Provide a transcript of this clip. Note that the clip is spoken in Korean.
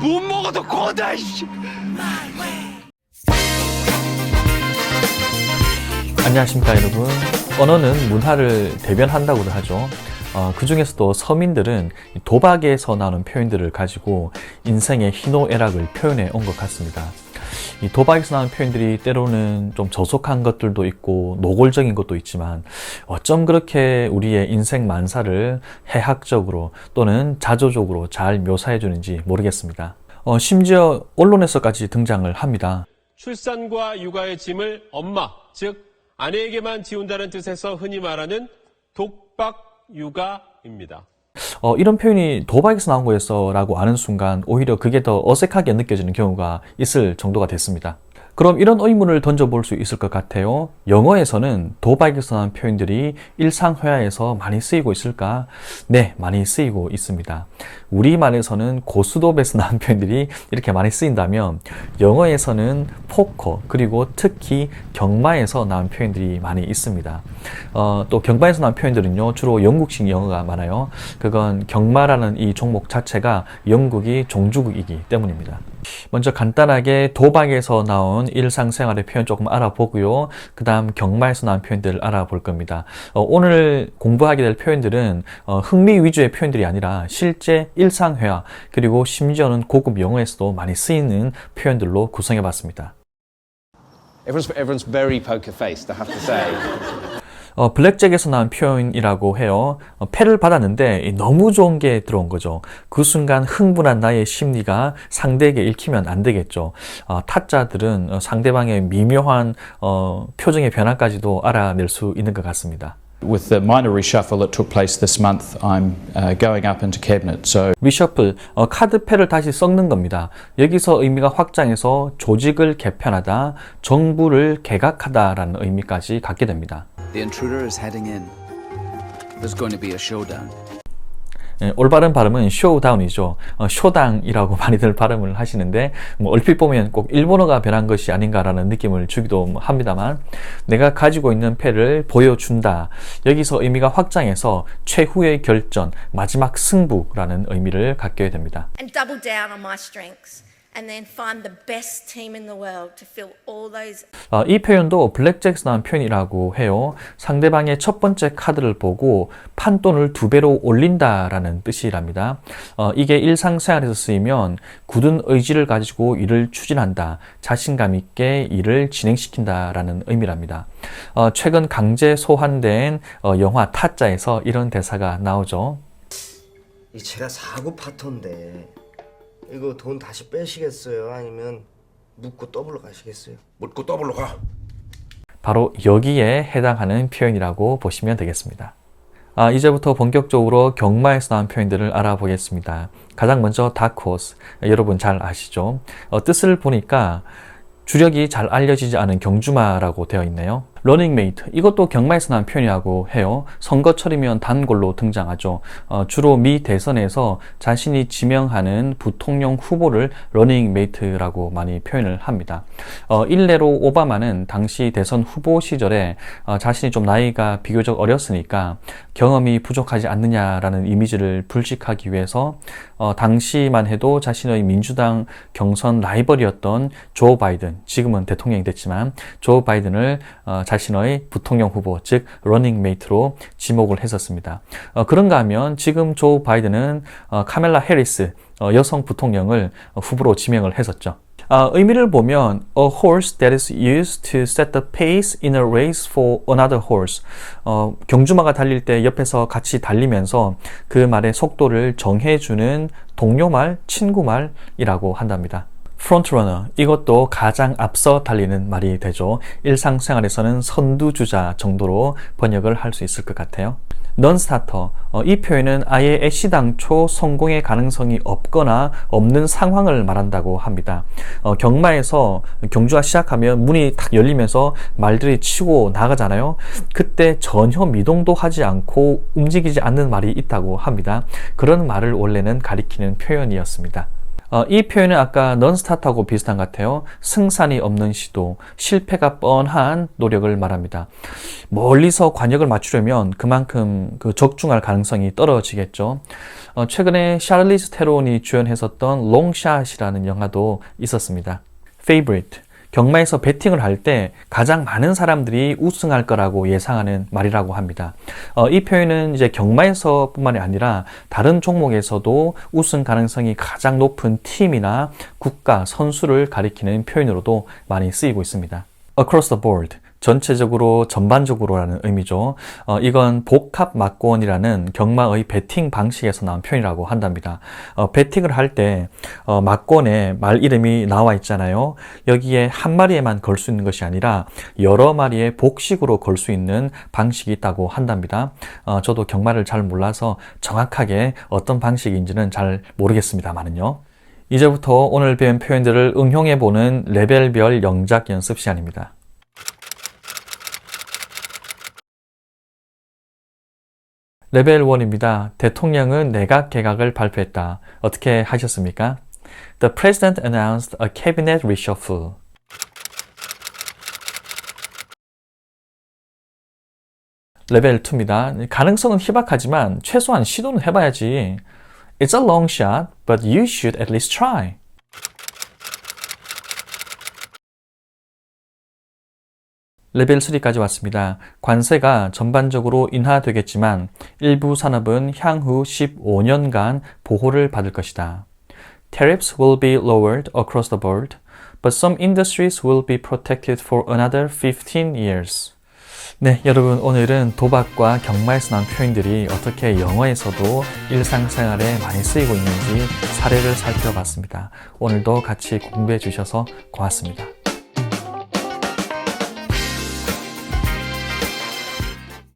못 먹어도 고다. 안녕하십니까 여러분. 언어는 문화를 대변한다고도 하죠. 그 중에서도 서민들은 도박에서 나오는 표현들을 가지고 인생의 희노애락을 표현해 온 것 같습니다. 이 도박에서 나오는 표현들이 때로는 좀 저속한 것들도 있고 노골적인 것도 있지만 어쩜 그렇게 우리의 인생 만사를 해학적으로 또는 자조적으로 잘 묘사해 주는지 모르겠습니다. 심지어 언론에서까지 등장을 합니다. 출산과 육아의 짐을 엄마, 즉 아내에게만 지운다는 뜻에서 흔히 말하는 독박 육아입니다. 이런 표현이 도박에서 나온 거였어 라고 아는 순간 오히려 그게 더 어색하게 느껴지는 경우가 있을 정도가 됐습니다. 그럼 이런 의문을 던져볼 수 있을 것 같아요. 영어에서는 도박에서 나온 표현들이 일상회화에서 많이 쓰이고 있을까? 네, 많이 쓰이고 있습니다. 우리말에서는 고스톱에서 나온 표현들이 이렇게 많이 쓰인다면 영어에서는 포커 그리고 특히 경마에서 나온 표현들이 많이 있습니다. 또 경마에서 나온 표현들은요 주로 영국식 영어가 많아요. 그건 경마라는 이 종목 자체가 영국이 종주국이기 때문입니다. 먼저 간단하게 도박에서 나온 일상생활의 표현 조금 알아보고요. 그 다음 경마에서 나온 표현들을 알아볼 겁니다. 오늘 공부하게 될 표현들은 흥미 위주의 표현들이 아니라 실제 일상회화 그리고 심지어는 고급 영어에서도 많이 쓰이는 표현들로 구성해 봤습니다. Everyone's very poker faced, I have to say. 블랙잭에서 나온 표현이라고 해요. 패를 받았는데 너무 좋은 게 들어온 거죠. 그 순간 흥분한 나의 심리가 상대에게 읽히면 안 되겠죠. 타짜들은 상대방의 미묘한 표정의 변화까지도 알아낼 수 있는 것 같습니다. With the minor reshuffle that took place this month, I'm going up into cabinet. So 리셔플, 카드패를 다시 섞는 겁니다. 여기서 의미가 확장해서 조직을 개편하다, 정부를 개각하다라는 의미까지 갖게 됩니다. The intruder is heading in. There's going to be a showdown. 올바른 발음은 쇼다운이죠. 쇼당이라고 많이들 발음을 하시는데 얼핏 보면 꼭 일본어가 변한 것이 아닌가라는 느낌을 주기도 합니다만 내가 가지고 있는 패를 보여준다. 여기서 의미가 확장해서 최후의 결전, 마지막 승부라는 의미를 갖게 됩니다. And double down on my strengths. And then find the best team in the world to fill all those. 이 표현도 블랙잭에서 나온 표현이라고 해요. 상대방의 첫 번째 카드를 보고 판돈을 2배로 올린다라는 뜻이랍니다. 이게 일상생활에서 쓰이면 굳은 의지를 가지고 일을 추진한다, 자신감 있게 일을 진행시킨다라는 의미랍니다. 최근 강제 소환된 영화 타짜에서 이런 대사가 나오죠. 제가 사고 파토인데 이거 돈 다시 빼시겠어요? 아니면 묻고 더블로 가시겠어요? 묻고 더블로 가. 바로 여기에 해당하는 표현이라고 보시면 되겠습니다. 이제부터 본격적으로 경마에서 나온 표현들을 알아보겠습니다. 가장 먼저 다크호스, 여러분 잘 아시죠? 뜻을 보니까 주력이 잘 알려지지 않은 경주마라고 되어 있네요. 러닝메이트, 이것도 경마에서 나온 표현이라고 해요. 선거철이면 단골로 등장하죠. 주로 미 대선에서 자신이 지명하는 부통령 후보를 러닝메이트라고 많이 표현을 합니다. 일례로 오바마는 당시 대선 후보 시절에 자신이 좀 나이가 비교적 어렸으니까 경험이 부족하지 않느냐라는 이미지를 불식하기 위해서 당시만 해도 자신의 민주당 경선 라이벌이었던 조 바이든, 지금은 대통령이 됐지만 조 바이든을 자신의 부통령 후보, 즉 러닝메이트로 지목을 했었습니다. 그런가 하면 지금 조 바이든은 카멜라 해리스, 여성 부통령을 후보로 지명을 했었죠. 의미를 보면 a horse that is used to set the pace in a race for another horse. 경주마가 달릴 때 옆에서 같이 달리면서 그 말의 속도를 정해주는 동료말, 친구말이라고 한답니다. 프론트러너, 이것도 가장 앞서 달리는 말이 되죠. 일상생활에서는 선두주자 정도로 번역을 할 수 있을 것 같아요. 넌스타터, 이 표현은 아예 애시당초 성공의 가능성이 없거나 없는 상황을 말한다고 합니다. 경마에서 경주가 시작하면 문이 탁 열리면서 말들이 치고 나가잖아요. 그때 전혀 미동도 하지 않고 움직이지 않는 말이 있다고 합니다. 그런 말을 원래는 가리키는 표현이었습니다. 이 표현은 아까 non-start하고 비슷한 것 같아요. 승산이 없는 시도, 실패가 뻔한 노력을 말합니다. 멀리서 관역을 맞추려면 그만큼 그 적중할 가능성이 떨어지겠죠. 최근에 샤를리즈 테론이 주연했었던 롱샷이라는 영화도 있었습니다. Favorite, 경마에서 베팅을 할 때 가장 많은 사람들이 우승할 거라고 예상하는 말이라고 합니다. 이 표현은 이제 경마에서뿐만이 아니라 다른 종목에서도 우승 가능성이 가장 높은 팀이나 국가, 선수를 가리키는 표현으로도 많이 쓰이고 있습니다. Across the board, 전체적으로, 전반적으로라는 의미죠. 이건 복합 막권이라는 경마의 베팅 방식에서 나온 표현이라고 한답니다. 베팅을 할 때 막권에 말 이름이 나와 있잖아요. 여기에 한 마리에만 걸 수 있는 것이 아니라 여러 마리의 복식으로 걸 수 있는 방식이 있다고 한답니다. 저도 경마를 잘 몰라서 정확하게 어떤 방식인지는 잘 모르겠습니다만은요. 이제부터 오늘 배운 표현들을 응용해보는 레벨별 영작 연습 시간입니다. 레벨 1입니다. 대통령은 내각 개각을 발표했다. 어떻게 하셨습니까? The president announced a cabinet reshuffle. 레벨 2입니다. 가능성은 희박하지만 최소한 시도는 해봐야지. It's a long shot, but you should at least try. 레벨 3까지 왔습니다. 관세가 전반적으로 인하되겠지만 일부 산업은 향후 15년간 보호를 받을 것이다. Tariffs will be lowered across the board, but some industries will be protected for another 15 years. 네, 여러분 오늘은 도박과 경마에서 나온 표현들이 어떻게 영어에서도 일상생활에 많이 쓰이고 있는지 사례를 살펴봤습니다. 오늘도 같이 공부해 주셔서 고맙습니다.